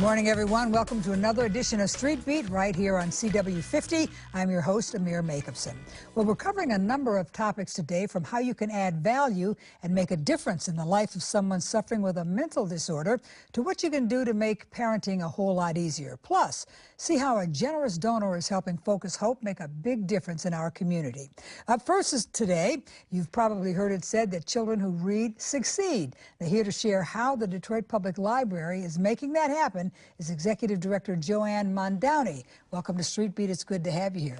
Morning, everyone. Welcome to another edition of Street Beat right here on CW50. I'm your host, Amir Makupson. Well, we're covering a number of topics today, from how you can add value and make a difference in the life of someone suffering with a mental disorder to what you can do to make parenting a whole lot easier. Plus, see how a generous donor is helping Focus Hope make a big difference in our community. Up first is today, you've probably heard it said that children who read succeed. They're here to share how the Detroit Public Library is making that happen is Executive Director Joanne Mondowney. Welcome to Street Beat. It's good to have you here.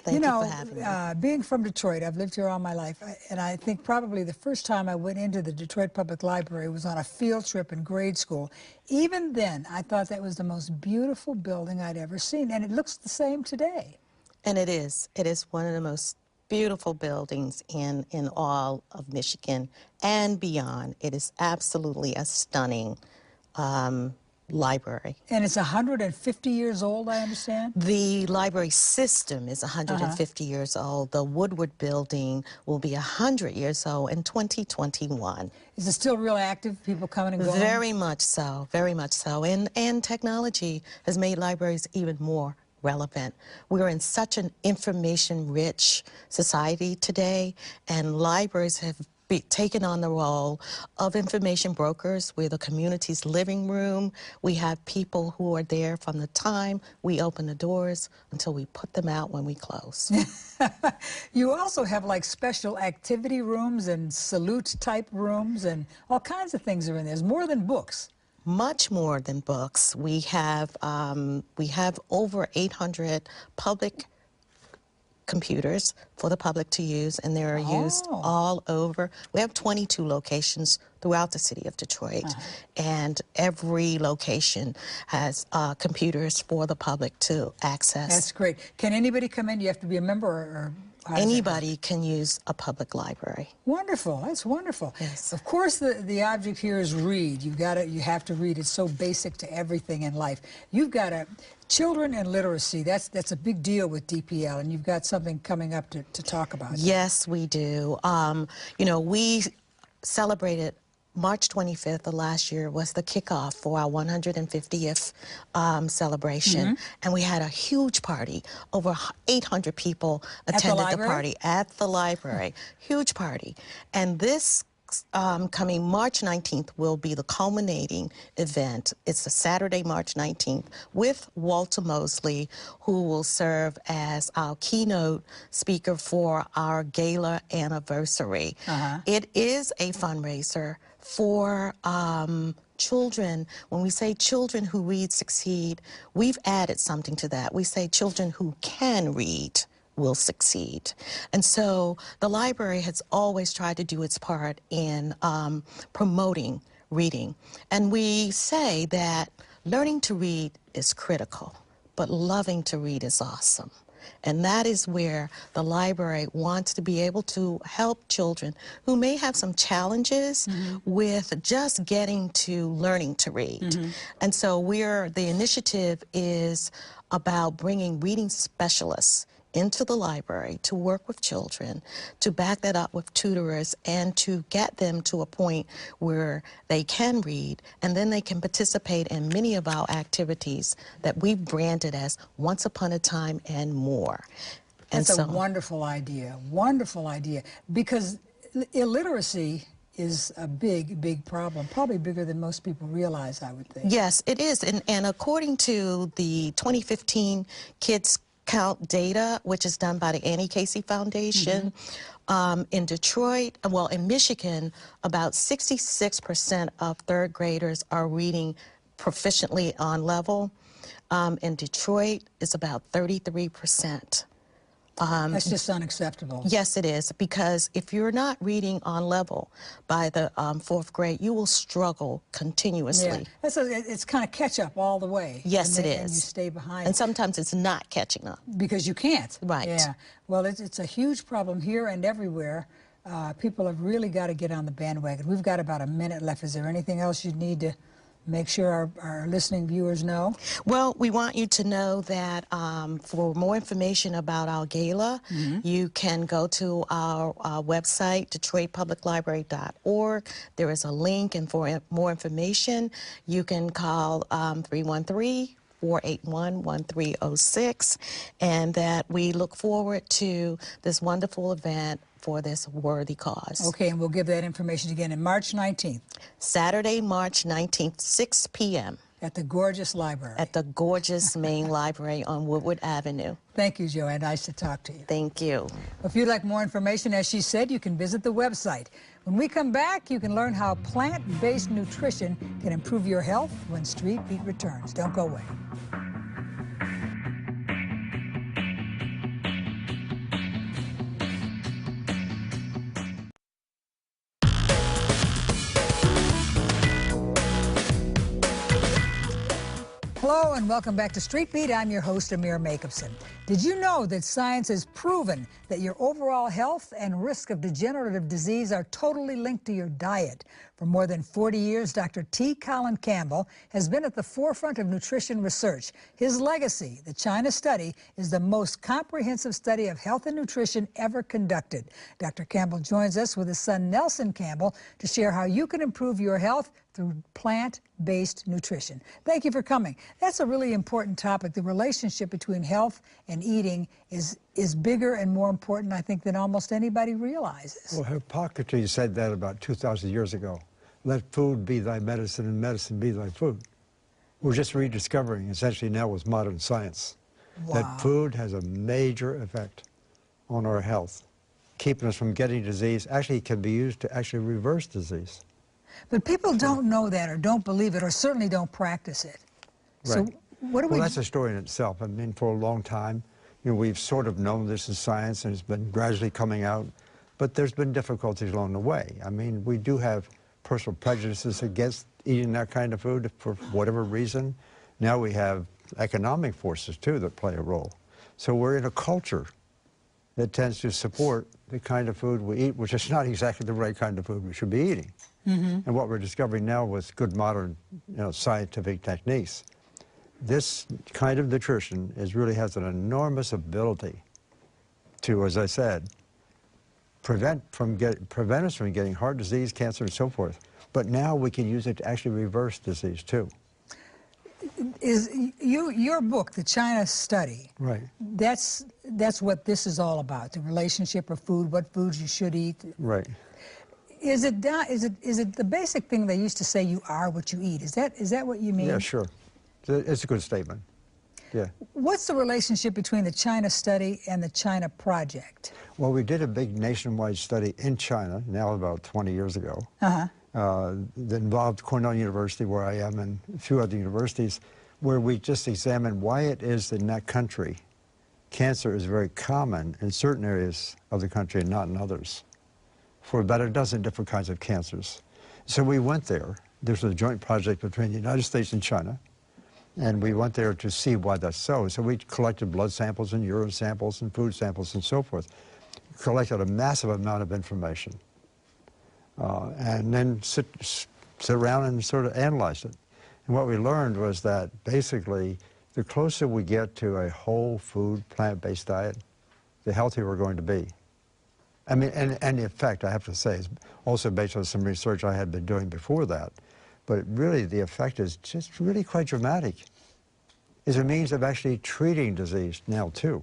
Thank you for having me. Being from Detroit, I've lived here all my life, and I think probably the first time I went into the Detroit Public Library was on a field trip in grade school. Even then, I thought that was the most beautiful building I'd ever seen, and it looks the same today. And it is. It is one of the most beautiful buildings in all of Michigan and beyond. It is absolutely a stunning library. And it's 150 years old, I understand? The library system is 150 years old. The Woodward building will be 100 years old in 2021. Is it still real active, people coming and going? Very much so, very much so. And technology has made libraries even more relevant. We're in such an information-rich society today, and libraries have taken on the role of information brokers. We're the community's living room. We have people who are there from the time we open the doors until we put them out when we close. You also have like special activity rooms and salute type rooms, and all kinds of things are in there. There's more than books. Much more than books. We have over 800 public computers for the public to use, and they're used all over. We have 22 locations throughout the city of Detroit, and every location has computers for the public to access. That's great. Can anybody come in? Do you have to be a member, or anybody can use a public library? Wonderful. That's wonderful. Yes. Of course, the object here is read. You have to read. It's so basic to everything in life. You've got children and literacy. That's a big deal with DPL, and you've got something coming up to talk about. Yes, we do. You know, we celebrated March 25th of last year was the kickoff for our 150th celebration, and we had a huge party. Over 800 people attended the party at the library. Huge party. And this coming March 19th will be the culminating event. It's a Saturday, March 19th, with Walter Mosley, who will serve as our keynote speaker for our gala anniversary. It is a fundraiser for children. When we say children who read succeed, we've added something to that. We say children who can read will succeed. And so the library has always tried to do its part in promoting reading. And we say that learning to read is critical, but loving to read is awesome. And that is where the library wants to be able to help children who may have some challenges with just getting to learning to read. And so the initiative is about bringing reading specialists into the library to work with children, to back that up with tutors, and to get them to a point where they can read, and then they can participate in many of our activities that we've branded as Once Upon a Time and More. That's a wonderful idea, because illiteracy is a big, big problem, probably bigger than most people realize, I would think. Yes, it is, and according to the 2015 Kids Count data, which is done by the Annie Casey Foundation, in Detroit, well, in Michigan, about 66% of third graders are reading proficiently on level. In Detroit, it's about 33%. That's just unacceptable. Yes, it is, because if you're not reading on level by the 4th grade, you will struggle continuously. Yeah. It's kind of catch up all the way. Yes, it is. And you stay behind. And sometimes it's not catching up. Because you can't. Right. Yeah. Well, it's a huge problem here and everywhere. People have really got to get on the bandwagon. We've got about a minute left. Is there anything else you need to Make sure our listening viewers know. Well, we want you to know that for more information about our gala, you can go to our website, DetroitPublicLibrary.org. There is a link, and for more information, you can call 313-481-1306, and that we look forward to this wonderful event for this worthy cause. Okay, and we'll give that information again on March 19th. Saturday, March 19th, 6 p.m. At the gorgeous library. At the gorgeous main library on Woodward Avenue. Thank you, Joanne. Nice to talk to you. Thank you. If you'd like more information, as she said, you can visit the website. When we come back, you can learn how plant-based nutrition can improve your health when Street Beat returns. Don't go away. Hello and welcome back to Street Beat. I'm your host, Amir Makupson. Did you know that science has proven that your overall health and risk of degenerative disease are totally linked to your diet? For more than 40 years, Dr. T. Colin Campbell has been at the forefront of nutrition research. His legacy, the China study, is the most comprehensive study of health and nutrition ever conducted. Dr. Campbell joins us with his son, Nelson Campbell, to share how you can improve your health through plant-based nutrition. Thank you for coming. That's a really important topic. The relationship between health and eating is bigger and more important, I think, than almost anybody realizes. Well, Hippocrates said that about 2,000 years ago. Let food be thy medicine and medicine be thy food. We're just rediscovering, essentially now with modern science, that food has a major effect on our health, keeping us from getting disease. Actually, it can be used to actually reverse disease. But people don't know that or don't believe it or certainly don't practice it. Right. So what do we... Well, that's a story in itself. I mean, for a long time, you know, we've sort of known this in science and it's been gradually coming out, but there's been difficulties along the way. I mean, we do have personal prejudices against eating that kind of food for whatever reason. Now we have economic forces, too, that play a role. So we're in a culture that tends to support the kind of food we eat, which is not exactly the right kind of food we should be eating. And what we're discovering now with good modern, scientific techniques, this kind of nutrition really has an enormous ability to, as I said, prevent us from getting heart disease, cancer, and so forth. But now we can use it to actually reverse disease, too. Is your book, The China Study, right? That's what this is all about, the relationship of food, what foods you should eat. Right. Is it the basic thing they used to say, you are what you eat? Is that what you mean? Yeah, sure. It's a good statement. Yeah. What's the relationship between the China Study and the China Project? Well, we did a big nationwide study in China, now about 20 years ago, that involved Cornell University, where I am, and a few other universities, where we just examined why it is that in that country cancer is very common in certain areas of the country and not in others, for about a dozen different kinds of cancers. So we went there. There's a joint project between the United States and China, and we went there to see why that's so. So we collected blood samples and urine samples and food samples and so forth, collected a massive amount of information, and then sit around and sort of analyzed it. And what we learned was that basically the closer we get to a whole food, plant-based diet, the healthier we're going to be. I mean, and the effect, I have to say, is also based on some research I had been doing before that. But really, the effect is just really quite dramatic. It's a means of actually treating disease now, too.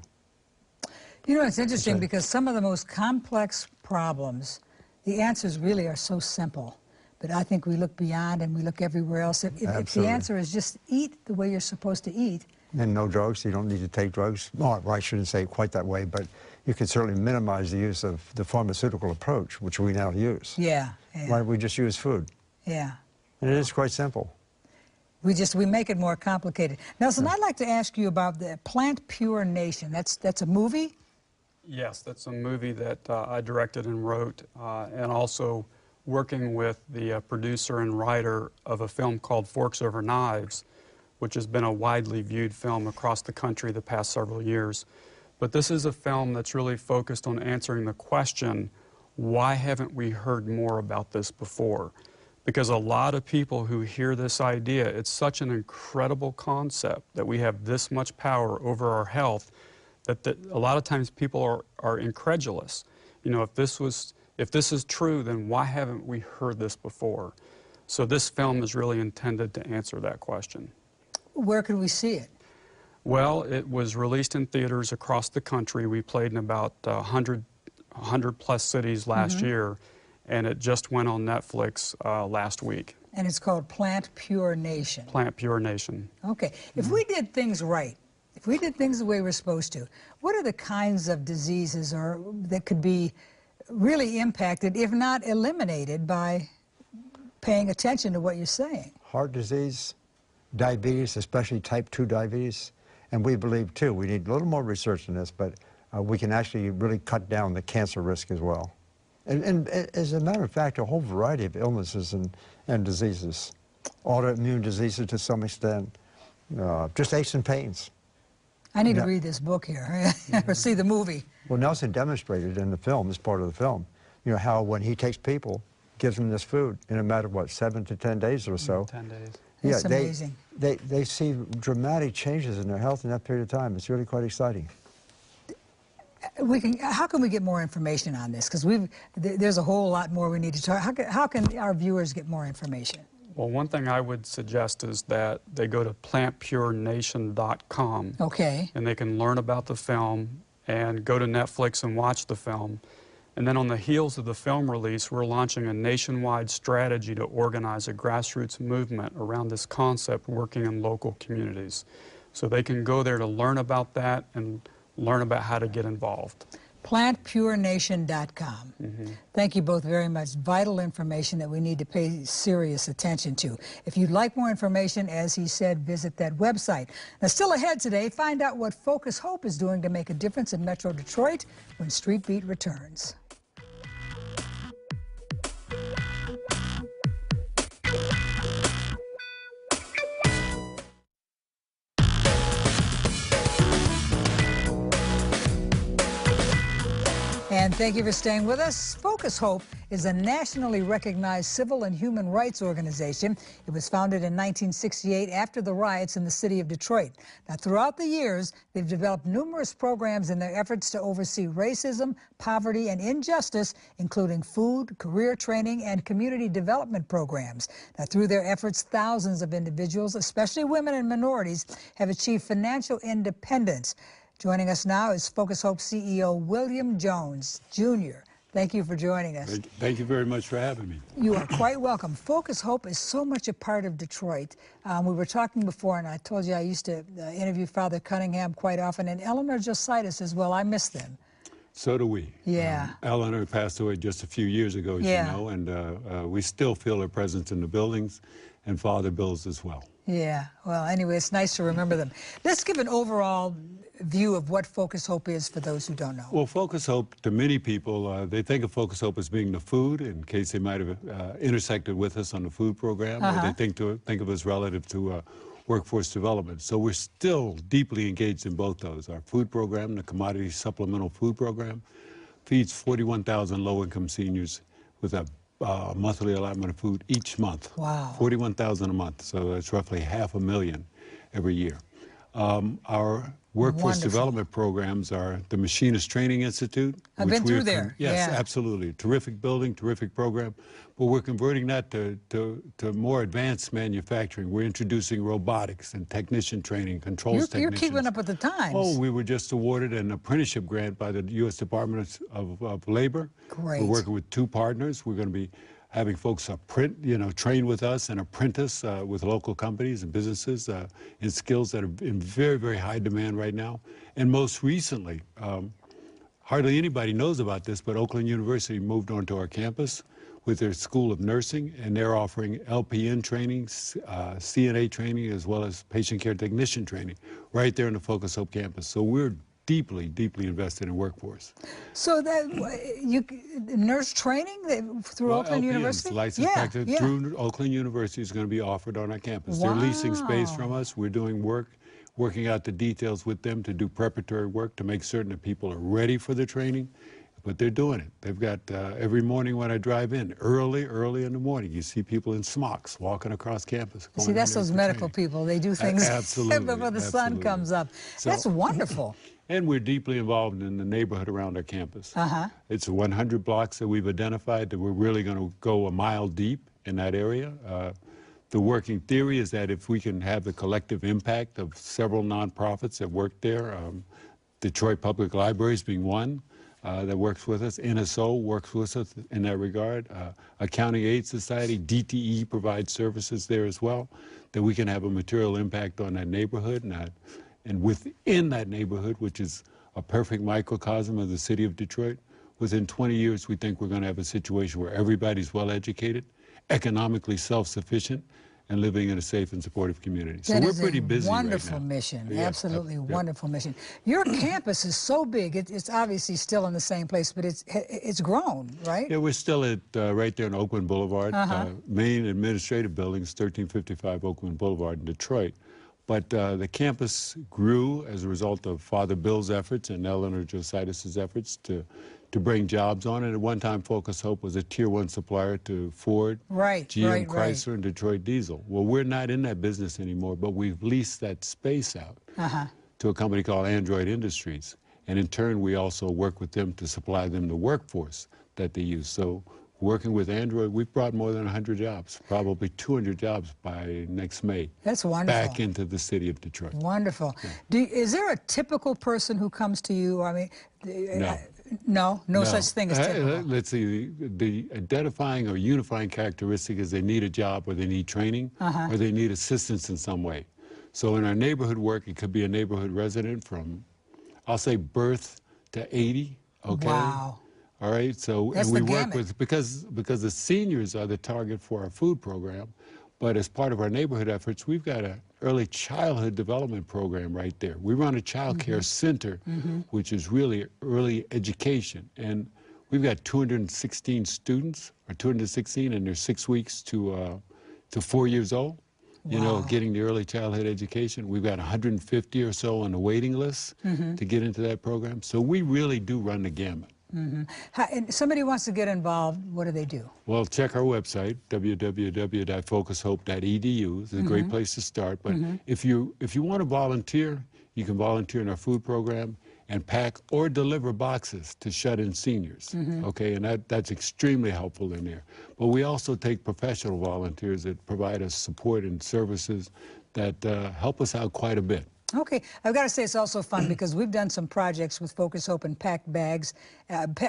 You know, it's interesting because some of the most complex problems, the answers really are so simple. But I think we look beyond and we look everywhere else. If the answer is just eat the way you're supposed to eat. And no drugs. You don't need to take drugs. Well, I shouldn't say it quite that way, but you can certainly minimize the use of the pharmaceutical approach, which we now use. Yeah. Why don't we just use food? Yeah. And it is quite simple. We make it more complicated. Nelson, I'd like to ask you about the Plant Pure Nation. That's a movie? Yes, that's a movie that I directed and wrote, and also working with the producer and writer of a film called Forks Over Knives, which has been a widely viewed film across the country the past several years. But this is a film that's really focused on answering the question, why haven't we heard more about this before? because a lot of people who hear this idea, it's such an incredible concept that we have this much power over our health that a lot of times people are incredulous. You know, if this is true, then why haven't we heard this before? So this film is really intended to answer that question. Where can we see it? Well, it was released in theaters across the country. We played in about 100 plus cities last year, and it just went on Netflix last week. And it's called Plant Pure Nation. Plant Pure Nation. Okay. If we did things right, if we did things the way we're supposed to, what are the kinds of diseases that could be really impacted, if not eliminated, by paying attention to what you're saying? Heart disease, diabetes, especially type 2 diabetes. And we believe, too, we need a little more research in this, but we can actually really cut down the cancer risk as well. And as a matter of fact, a whole variety of illnesses and diseases, autoimmune diseases to some extent, just aches and pains. I need to read this book here, or see the movie. Well, Nelson demonstrated in the film, as part of the film, you know, how when he takes people, gives them this food in a matter of, what, 7 to 10 days or so. 10 days. It's amazing. They see dramatic changes in their health in that period of time. It's really quite exciting. How can we get more information on this? Because there's a whole lot more we need to talk. How can our viewers get more information? Well, one thing I would suggest is that they go to plantpurenation.com. Okay. And they can learn about the film and go to Netflix and watch the film. And then on the heels of the film release, we're launching a nationwide strategy to organize a grassroots movement around this concept working in local communities. So they can go there to learn about that and learn about how to get involved. PlantPureNation.com. Thank you both very much. Vital information that we need to pay serious attention to. If you'd like more information, as he said, visit that website. Now, still ahead today, find out what Focus Hope is doing to make a difference in Metro Detroit when Street Beat returns. And thank you for staying with us. Focus Hope is a nationally recognized civil and human rights organization. It was founded in 1968 after the riots in the city of Detroit. Now, throughout the years, they've developed numerous programs in their efforts to oversee racism, poverty, and injustice, including food, career training, and community development programs. Now, through their efforts, thousands of individuals, especially women and minorities, have achieved financial independence. Joining us now is Focus Hope CEO William Jones, Jr. Thank you for joining us. Thank you very much for having me. You are quite welcome. Focus Hope is so much a part of Detroit. We were talking before, and I told you I used to interview Father Cunningham quite often, and Eleanor Jositis as well. I miss them. So do we. Yeah. Eleanor passed away just a few years ago, as you know, and we still feel her presence in the buildings, and Father Bill's as well. Yeah. Well, anyway, it's nice to remember them. Let's give an overall view of what Focus Hope is for those who don't know. Well, Focus Hope, to many people, they think of Focus Hope as being the food, in case they might have intersected with us on the food program, or they think of us relative to workforce development. So we're still deeply engaged in both those. Our food program, the Commodity Supplemental Food Program, feeds 41,000 low-income seniors with a monthly allotment of food each month. Wow. 41,000 a month, so that's roughly 500,000 every year. Our workforce development programs are the Machinist Training Institute. I've been through there. Yes, yeah. Absolutely. Terrific building, terrific program. But we're converting that to more advanced manufacturing. We're introducing robotics and technician training, controls technicians. You're keeping up with the times. Oh, we were just awarded an apprenticeship grant by the U.S. Department of Labor. Great. We're working with 2 partners. We're going to be having folks train with us and apprentice with local companies and businesses in skills that are in very, very high demand right now. And most recently, hardly anybody knows about this, but Oakland University moved onto our campus with their School of Nursing, and they're offering LPN training, CNA training, as well as patient care technician training right there on the Focus Hope campus. So we're deeply, deeply invested in workforce. So that nurse training through Oakland University? Licensed practice through Oakland University is going to be offered on our campus. Wow. They're leasing space from us. We're doing working out the details with them to do preparatory work to make certain that people are ready for the training. but they're doing it. They've got, every morning when I drive in, early in the morning, you see people in smocks walking across campus. See, that's those medical people. They do things before the sun comes up. So, that's wonderful. And we're deeply involved in the neighborhood around our campus. Uh-huh. It's 100 blocks that we've identified that we're really going to go a mile deep in that area. The working theory is that if we can have the collective impact of several nonprofits that work there, Detroit Public Libraries being one that works with us, NSO works with us in that regard, Accounting Aid Society, DTE provides services there as well, that we can have a material impact on that neighborhood. And within that neighborhood, which is a perfect microcosm of the city of Detroit, within 20 years, we think we're going to have a situation where everybody's well-educated, economically self-sufficient, and living in a safe and supportive community. So we're pretty busy right now. Wonderful mission, Yeah, absolutely yeah. wonderful mission. Your campus is so big, it's obviously still in the same place, but it's grown, right? Yeah, we're still at right there on Oakland Boulevard. Main administrative buildings, 1355 Oakland Boulevard in Detroit. But the campus grew as a result of Father Bill's efforts and Eleanor Jositis' efforts to bring jobs on. And at one time, Focus Hope was a Tier 1 supplier to Ford, GM, Chrysler, and Detroit Diesel. Well, we're not in that business anymore, but we've leased that space out to a company called Android Industries. And in turn, we also work with them to supply them the workforce that they use. So working with Android, we've brought more than 100 jobs, probably 200 jobs by next May. That's wonderful. Back into the city of Detroit. Wonderful. Yeah. Is there a typical person who comes to you? I mean, no such thing as typical. Let's see, the identifying or unifying characteristic is they need a job or they need training or they need assistance in some way. So in our neighborhood work, it could be a neighborhood resident from, I'll say, birth to 80, okay? Wow. All right, so That's and we the work gamut. with, because the seniors are the target for our food program, but as part of our neighborhood efforts, we've got an early childhood development program right there. We run a child care center, which is really early education. And we've got 216 students, or 216, and they're 6 weeks to 4 years old, you know, getting the early childhood education. We've got 150 or so on the waiting list to get into that program. So we really do run the gamut. And somebody wants to get involved, what do they do? Well, check our website, www.focushope.edu. It's a great place to start. But if you want to volunteer, you can volunteer in our food program and pack or deliver boxes to shut-in seniors, okay? And that's extremely helpful in there. But we also take professional volunteers that provide us support and services that help us out quite a bit. Okay, I've got to say it's also fun because we've done some projects with Focus Hope and packed bags,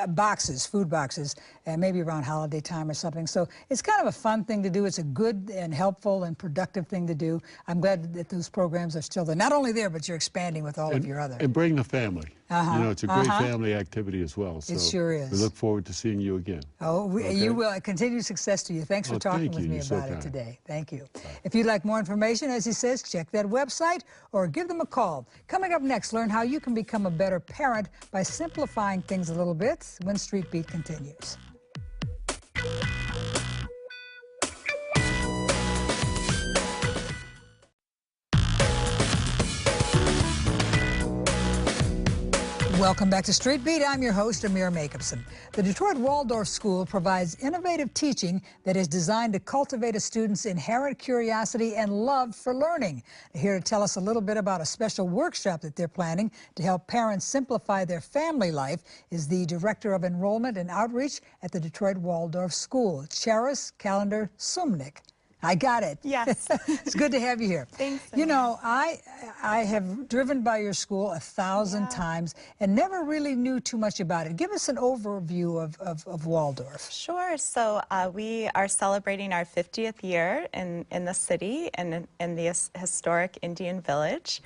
boxes, food boxes, maybe around holiday time or something. So it's kind of a fun thing to do. It's a good and helpful and productive thing to do. I'm glad that those programs are still there. Not only there, but you're expanding with all of your other. And bring the family. You know, it's a great family activity as well. So it sure is. We look forward to seeing you again. Oh, you will. Continued success to you. Thanks for talking with me about it today. Thank you. If you'd like more information, as he says, check that website or give them a call. Coming up next, learn how you can become a better parent by simplifying things a little bit when Street Beat continues. Welcome back to Street Beat. I'm your host, Amir Makupson. The Detroit Waldorf School provides innovative teaching that is designed to cultivate a student's inherent curiosity and love for learning. Here to tell us a little bit about a special workshop that they're planning to help parents simplify their family life is the Director of Enrollment and Outreach at the Detroit Waldorf School, Charis Calendar Sumnick. I got it. Yes. It's good to have you here. Thanks. You know, I have driven by your school 1,000 times and never really knew too much about it. Give us an overview of Waldorf. Sure. So we are celebrating our 50th year in the city and in the historic Indian Village.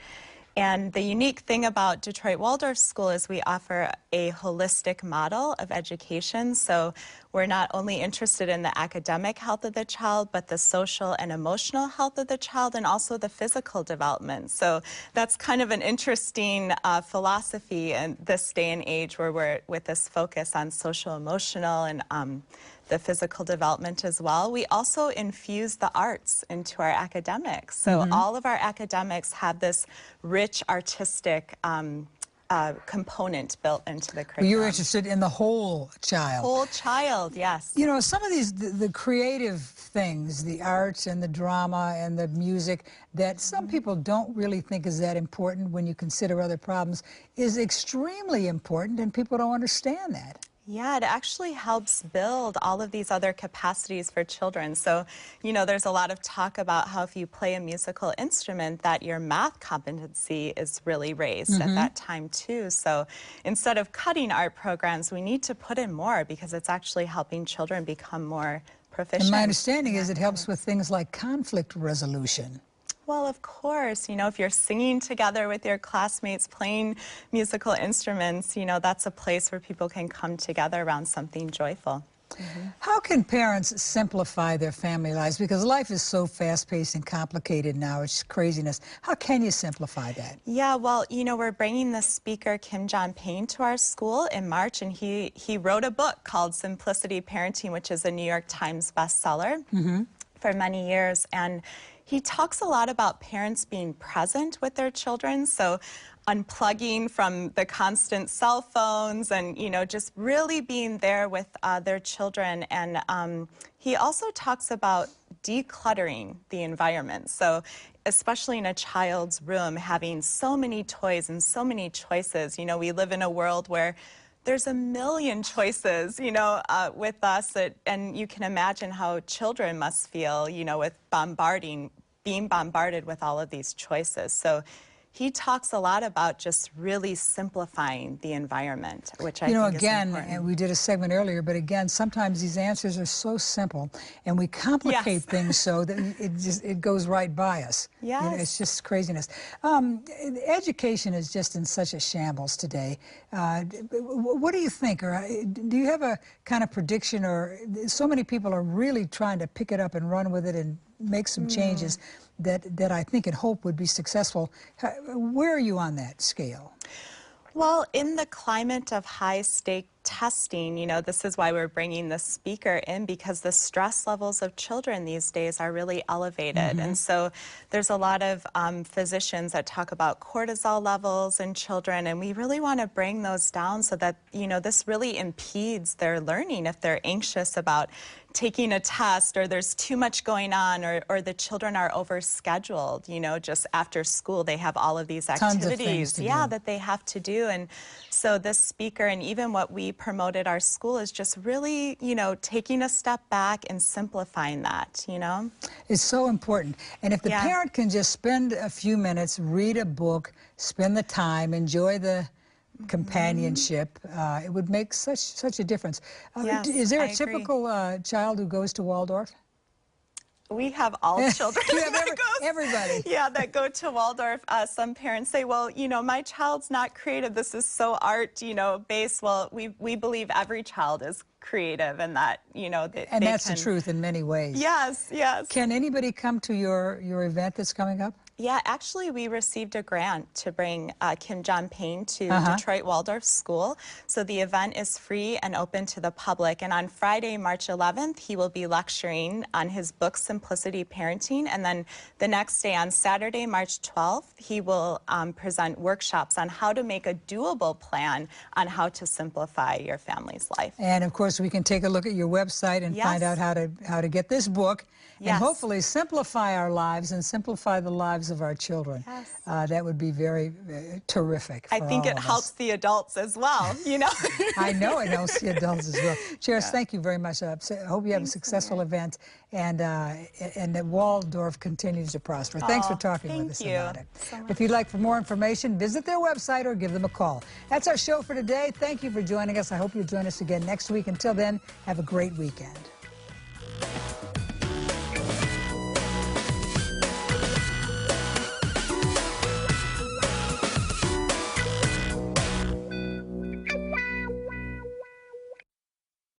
And the unique thing about Detroit Waldorf School is we offer a holistic model of education. So we're not only interested in the academic health of the child, but the social and emotional health of the child and also the physical development. So that's kind of an interesting philosophy in this day and age where we're with this focus on social, emotional, and the physical development as well. We also infuse the arts into our academics. So all of our academics have this rich artistic component built into the Well, curriculum. you're interested in the whole child. Whole child, yes. You know, some of these, the creative things, the arts and the drama and the music that some people don't really think is that important when you consider other problems is extremely important, and people don't understand that. Yeah, it actually helps build all of these other capacities for children. So, you know, there's a lot of talk about how if you play a musical instrument that your math competency is really raised at that time too. So instead of cutting art programs, we need to put in more because it's actually helping children become more proficient. And my understanding is it helps with things like conflict resolution. Well, of course, you know, if you're singing together with your classmates, playing musical instruments, you know, that's a place where people can come together around something joyful. How can parents simplify their family lives? Because life is so fast-paced and complicated now, it's craziness. How can you simplify that? Yeah, well, you know, we're bringing the speaker, Kim John Payne, to our school in March, and he wrote a book called Simplicity Parenting, which is a New York Times bestseller for many years. And he talks a lot about parents being present with their children, so unplugging from the constant cell phones and, you know, just really being there with their children. And he also talks about decluttering the environment. So especially in a child's room, having so many toys and so many choices. You know, we live in a world where there's a million choices, you know, with us, and you can imagine how children must feel, you know, with being bombarded with all of these choices. So he talks a lot about just really simplifying the environment, which I think is important. You know, again, and we did a segment earlier, but again, sometimes these answers are so simple, and we complicate things so that it goes right by us. Yes. You know, it's just craziness. Education is just in such a shambles today. What do you think? Or do you have a kind of prediction? Or so many people are really trying to pick it up and run with it and make some changes that I think and hope would be successful. Where are you on that scale? Well, in the climate of high-stake testing, you know, this is why we're bringing the speaker in, because the stress levels of children these days are really elevated. And so there's a lot of physicians that talk about cortisol levels in children, and we really want to bring those down so that, you know, this really impedes their learning if they're anxious about taking a test, or there's too much going on, or the children are overscheduled, you know, just after school they have all of these activities that they have to do. And so this speaker, and even what we promoted our school, is just really, you know, taking a step back and simplifying that, you know. It's so important. And if the parent can just spend a few minutes, read a book, spend the time, enjoy the companionship, it would make such a difference. Is there a typical child who goes to Waldorf? We have all children. You have everybody. Yeah, that go to Waldorf. Some parents say, well, you know, my child's not creative. This is so art, you know, based. Well, we believe every child is creative, and that, you know, and that's the truth in many ways. Yes, yes. Can anybody come to your event that's coming up? Yeah, actually, we received a grant to bring Kim John Payne to Detroit Waldorf School. So the event is free and open to the public. And on Friday, March 11th, he will be lecturing on his book, Simplicity Parenting. And then the next day, on Saturday, March 12th, he will present workshops on how to make a doable plan on how to simplify your family's life. And of course, we can take a look at your website and find out how to get this book and hopefully simplify our lives and simplify the lives of our children. That would be very terrific for I think it helps the adults as well, you know. I know it helps the adults as well. Cheris, thank you very much. I hope you have a successful event, and that Waldorf continues to prosper. Thanks for talking with us about it. If you'd like for more information, visit their website or give them a call. That's our show for today. Thank you for joining us. I hope you'll join us again next week. Until then, have a great weekend.